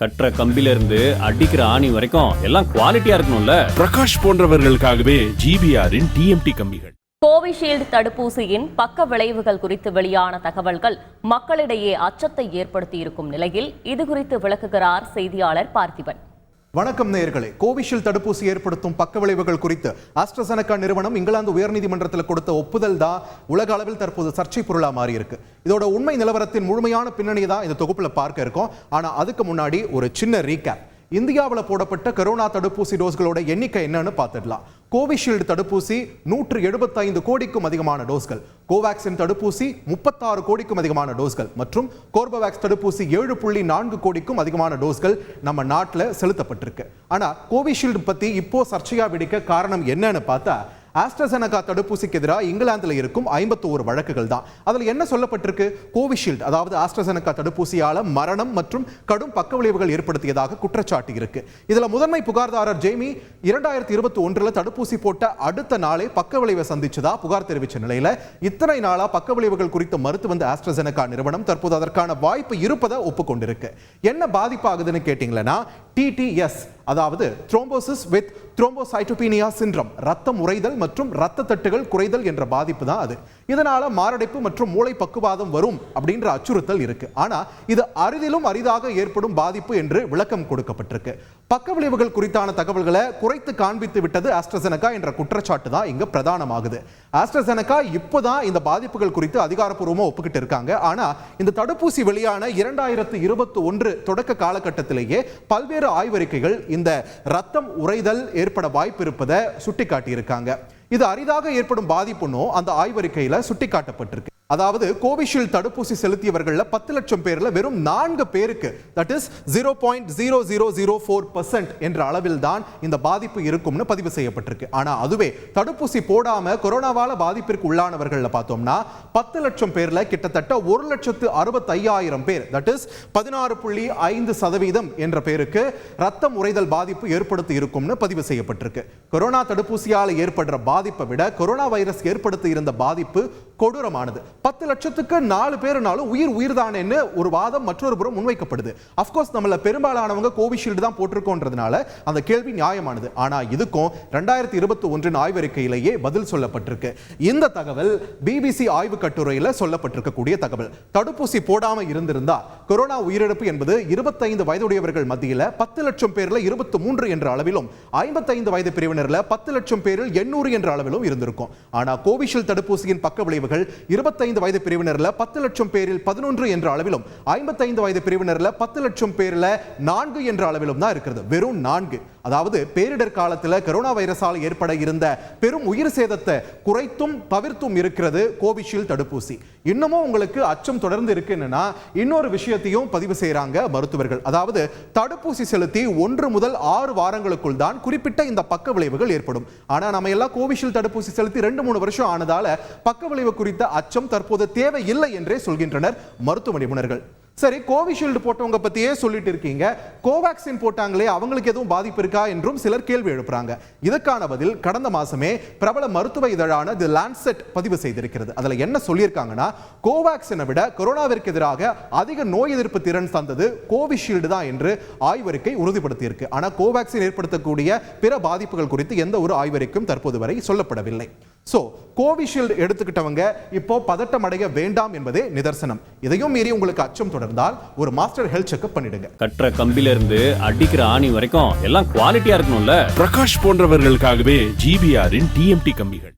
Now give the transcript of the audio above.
கற்ற கம்பில இருந்து அடிக்கிற ஆணி வரைக்கும் எல்லாம் குவாலிட்டியா இருக்கணும்ல. பிரகாஷ் போன்றவர்களுக்காகவே ஜிபிஆரின் டிஎம்டி கம்பிகள். கோவிஷீல்டு தடுப்பூசியின் பக்க விளைவுகள் குறித்து வெளியான தகவல்கள் மக்களிடையே அச்சத்தை ஏற்படுத்தியிருக்கும் நிலையில் இதுகுறித்து விளக்குகிறார் செய்தியாளர் பார்த்திபன். வணக்கம் நேயர்களே. கோவிஷீல்டு தடுப்பூசி ஏற்படுத்தும் பக்க விளைவுகள் குறித்து ஆஸ்ட்ராசெனகா நிறுவனம் இங்கிலாந்து உயர்நீதிமன்றத்தில் கொடுத்த ஒப்புதல் தான் உலக அளவில் தற்போது சர்ச்சை பொருளா மாறி இருக்கு. இதோட உண்மை நிலவரத்தின் முழுமையான பின்னணியை தான் இந்த தொகுப்புல பார்க்க இருக்கோம். ஆனா அதுக்கு முன்னாடி ஒரு சின்ன ரீகேப். இந்தியாவில் போடப்பட்ட கொரோனா தடுப்பூசி டோஸ்களோட எண்ணிக்கை என்னன்னு பார்த்துடலாம். கோவிஷீல்டு தடுப்பூசி 175 கோடிக்கும் அதிகமான டோஸ்கள், கோவாக்சின் தடுப்பூசி 36 கோடிக்கும் அதிகமான டோஸ்கள் மற்றும் கோர்பவேக்ஸ் தடுப்பூசி 7.4 கோடிக்கும் அதிகமான டோஸ்கள் நம்ம நாட்டில் செலுத்தப்பட்டிருக்கு. ஆனா கோவிஷீல்டு பத்தி இப்போ சர்ச்சையா வெடிக்க காரணம் என்னன்னு பார்த்தா, ஆஸ்ட்ராசெனகா தடுப்பூசிக்கு எதிராக இங்கிலாந்துல இருக்கும் 51 வழக்குகள் தான். அதுல என்ன சொல்லப்பட்டிருக்கு? கோவிஷீல்டு அதாவது ஆஸ்ட்ராசெனகா தடுப்பூசியால மரணம் மற்றும் கடும் பக்க விளைவுகள் ஏற்படுத்தியதாக குற்றச்சாட்டு இருக்கு. இதுல முதன்மை புகார்தாரர் ஜேமி 2021 தடுப்பூசி போட்ட அடுத்த நாளே பக்க விளைவை சந்திச்சதா புகார் தெரிவிச்ச நிலையில இத்தனை நாளா பக்க விளைவுகள் குறித்து மறுத்து வந்த ஆஸ்ட்ராசெனகா நிறுவனம் தற்போது அதற்கான வாய்ப்பு இருப்பதை ஒப்புக்கொண்டிருக்கு. என்ன பாதிப்பாகுதுன்னு கேட்டீங்களா, டிடிஎஸ் அதாவது த்ரோம்போசிஸ் வித் த்ரோம்போசைட்டோபீனியா சிண்ட்ரம், ரத்தம் உறைதல் மற்றும் ரத்த தட்டுகள் குறைதல் என்ற பாதிப்பு தான் அது. இதனால மாரடைப்பு மற்றும் மூளை பக்குவாதம் வரும் அப்படின்ற அச்சுறுத்தல் இருக்கு. ஆனா இது அரிதிலும் அரிதாக ஏற்படும் பாதிப்பு என்று விளக்கம் கொடுக்கப்பட்டிருக்கு. பக்க விளைவுகள் குறித்தான தகவல்களை குறைத்து காண்பித்து விட்டது ஆஸ்ட்ராசெனகா என்ற குற்றச்சாட்டு தான் இங்க பிரதானமாகுது. ஆஸ்ட்ராசெனகா இப்போதான் இந்த பாதிப்புகள் குறித்து அதிகாரப்பூர்வமா ஒப்புக்கிட்டு இருக்காங்க. ஆனா இந்த தடுப்பூசி வெளியான 2021 தொடக்க காலகட்டத்திலேயே பல்வேறு ஆய்வறிக்கைகள் இந்த ரத்தம் உறைதல் ஏற்பட வாய்ப்பு இருப்பதை சுட்டிக்காட்டி இருக்காங்க. இது அரிதாக ஏற்படும் பாதிப்புன்னு அந்த ஆய்வறிக்கையில சுட்டிக்காட்டப்பட்டிருக்கு. அதாவது கோவிஷீல்டு தடுப்பூசி செலுத்தியவர்கள 10 லட்சம் பேர்ல வெறும் 4 பேருக்கு, தட் இஸ் 0.0004% என்ற அளவில் தான் இந்த பாதிப்பு இருக்கும்னு பதிவு செய்யப்பட்டிருக்கு. ஆனா அதுவே தடுப்பூசி போடாம கொரோனாவால பாதிப்பிற்கு உள்ளானவர்கள பார்த்தோம்னா 10 லட்சம் பேர்ல கிட்டத்தட்ட 1,65,000 பேர், தட் இஸ் 16.5% என்ற பேருக்கு ரத்தம் உறைதல் பாதிப்பு ஏற்படுத்தி இருக்கும்னு பதிவு செய்யப்பட்டிருக்கு. கொரோனா தடுப்பூசியால ஏற்படுற பாதிப்பை விட கொரோனா வைரஸ் ஏற்படுத்தி இருந்த பாதிப்பு கொடூரமானது. 10 லட்சத்துக்கு 4 பேருனாலும் உயிர் தானேன்னு ஒரு வாதம் மற்றொரு புறம் முன்வைக்கப்படுது. அப்கோர்ஸ் நம்மள பெரும்பாலானவங்க கோவிஷீல்டு தான் போட்டிருக்கோன்றதுனால அந்த கேள்வி நியாயமானது. ஆனா இதுக்கும் 2021 ஆய்வறிக்கையிலேயே பதில் சொல்லப்பட்டிருக்கு. இந்த தகவல் பிபிசி ஆய்வு கட்டுரையில சொல்லப்பட்டிருக்கக்கூடிய தகவல். தடுப்பூசி போடாம இருந்திருந்தா கொரோனா உயிரிழப்பு என்பது 25 வயதுடையவர்கள் மத்தியில 10 லட்சம் பேர்ல 23 என்ற அளவிலும், 55 வயது பிரிவினர்ல 10 லட்சம் பேரில் 800 என்ற அளவிலும் இருந்திருக்கும். ஆனா கோவிஷீல்டு தடுப்பூசியின் பக்க விளைவுகள் 25 வயது பிரிவினர்ல 10 லட்சம் பேரில் 11 என்ற அளவிலும், 55 வயது பிரிவினர்ல 10 லட்சம் பேர்ல 4 என்ற அளவிலும் தான் இருக்கிறது. வெறும் 4. அதாவது பேரிடர் காலத்தில் கொரோனா வைரஸால் ஏற்பட இருந்த பெரும் உயிர் சேதத்தை குறைத்தும் தவிர்த்தும் இருக்கிறது கோவிஷீல்டு தடுப்பூசி. இன்னமும் உங்களுக்கு அச்சம் தொடர்ந்து இருக்குன்னா இன்னொரு விஷயத்தையும் பதிவு செய்யறாங்க மருத்துவர்கள். அதாவது தடுப்பூசி செலுத்தி 1 முதல் 6 வாரங்களுக்குள் தான் குறிப்பிட்ட இந்த பக்க விளைவுகள் ஏற்படும். ஆனா நம்ம எல்லாம் கோவிஷீல்டு தடுப்பூசி செலுத்தி 2-3 வருஷம் ஆனதால பக்க விளைவு குறித்த அச்சம் தற்போது தேவையில்லை என்றே சொல்கின்றனர் மருத்துவ நிபுணர்கள். சரி, கோவிஷீல்டு போட்டவங்க பத்தியே சொல்லிட்டு இருக்கீங்க, கோவாக்சின் போட்டாங்களே அவங்களுக்கு எதுவும் பாதிப்பு இருக்கா என்றும் சிலர் கேள்வி எழுப்புறாங்க. இதற்கான பதில் கடந்த மாசமே பிரபல மருத்துவ இதழான தி லான்செட் பதிவு செய்திருக்கிறது. அதுல என்ன சொல்லியிருக்காங்கன்னா, கோவாக்சினை விட கொரோனாவிற்கு எதிராக அதிக நோய் எதிர்ப்பு திறன் தந்தது கோவிஷீல்டு தான் என்று ஆய்வறிக்கை உறுதிப்படுத்தியிருக்கு. ஆனா கோவாக்சின் ஏற்படுத்தக்கூடிய பிற பாதிப்புகள் குறித்து எந்த ஒரு ஆய்வறிக்கையும் தற்போது வரை சொல்லப்படவில்லை. சோ கோவிஷீல்டு எடுத்துக்கிட்டவங்க இப்போ பதட்டம் அடைய வேண்டாம் என்பதே நிதர்சனம். இதையும் மீறி உங்களுக்கு அச்சம் தொடர்ந்தால் ஒரு மாஸ்டர் ஹெல்த் செக்அப் பண்ணிடுங்க. கற்ற கம்பில இருந்து அடிக்கிற ஆணி வரைக்கும் எல்லாம் குவாலிட்டியா இருக்கணும்ல. பிரகாஷ் போன்றவர்களுக்காகவே ஜிபிஆரின் டிஎம்டி கம்பிகள்.